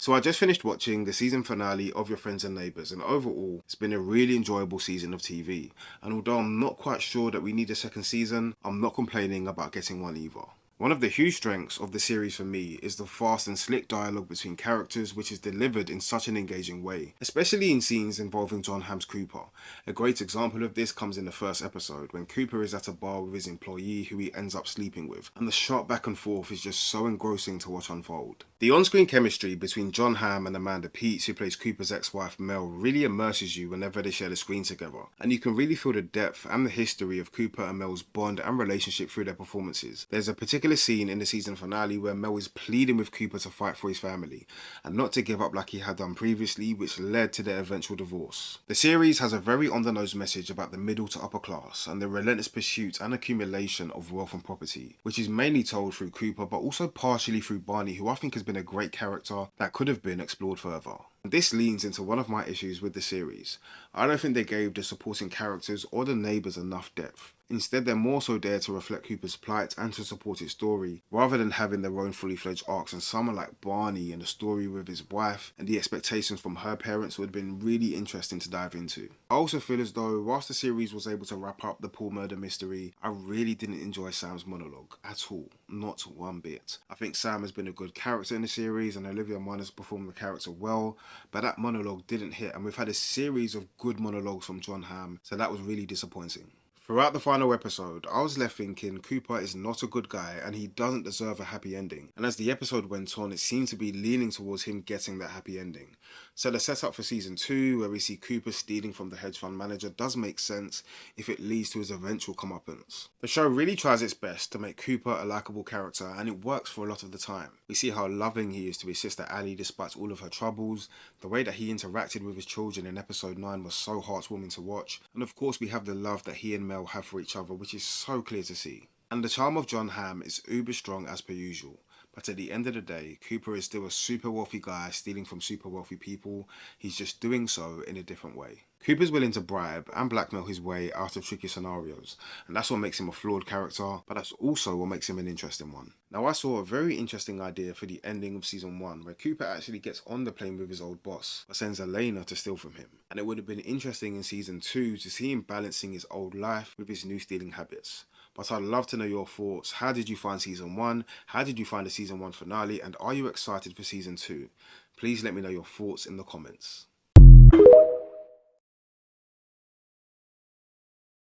So I just finished watching the season finale of Your Friends and Neighbours, and overall it's been a really enjoyable season of TV. And although I'm not quite sure that we need a second season, I'm not complaining about getting one either. One of the huge strengths of the series for me is the fast and slick dialogue between characters, which is delivered in such an engaging way, especially in scenes involving Jon Hamm's Cooper. A great example of this comes in the first episode when Cooper is at a bar with his employee who he ends up sleeping with, and the sharp back and forth is just so engrossing to watch unfold. The on-screen chemistry between Jon Hamm and Amanda Peets, who plays Cooper's ex-wife Mel, really immerses you whenever they share the screen together, and you can really feel the depth and the history of Cooper and Mel's bond and relationship through their performances. There's a particular scene in the season finale where Mel is pleading with Cooper to fight for his family and not to give up like he had done previously, which led to their eventual divorce. The series has a very on-the-nose message about the middle to upper class and the relentless pursuit and accumulation of wealth and property, which is mainly told through Cooper but also partially through Barney, who I think has been a great character that could have been explored further. This leans into one of my issues with the series. I don't think they gave the supporting characters or the neighbours enough depth. Instead, they're more so there to reflect Cooper's plight and to support his story, rather than having their own fully fledged arcs. And someone like Barney and the story with his wife and the expectations from her parents would have been really interesting to dive into. I also feel as though whilst the series was able to wrap up the Paul murder mystery, I really didn't enjoy Sam's monologue at all, not one bit. I think Sam has been a good character in the series and Olivia Munn has performed the character well, but that monologue didn't hit, and we've had a series of good monologues from Jon Hamm, so that was really disappointing. Throughout the final episode, I was left thinking Cooper is not a good guy and he doesn't deserve a happy ending. And as the episode went on, it seemed to be leaning towards him getting that happy ending. So the setup for season 2, where we see Cooper stealing from the hedge fund manager, does make sense if it leads to his eventual comeuppance. The show really tries its best to make Cooper a likeable character, and it works for a lot of the time. We see how loving he is to his sister Allie despite all of her troubles. The way that he interacted with his children in episode 9 was so heartwarming to watch, and of course we have the love that he and Mel have for each other, which is so clear to see. And the charm of Jon Hamm is uber strong as per usual. But at the end of the day, Cooper is still a super wealthy guy stealing from super wealthy people. He's just doing so in a different way. Cooper's willing to bribe and blackmail his way out of tricky scenarios, and that's what makes him a flawed character, but that's also what makes him an interesting one. Now, I saw a very interesting idea for the ending of season 1, where Cooper actually gets on the plane with his old boss, but sends Elena to steal from him. And it would have been interesting in season 2 to see him balancing his old life with his new stealing habits. But I'd love to know your thoughts. How did you find season 1? How did you find the season 1 finale? And are you excited for season 2? Please let me know your thoughts in the comments.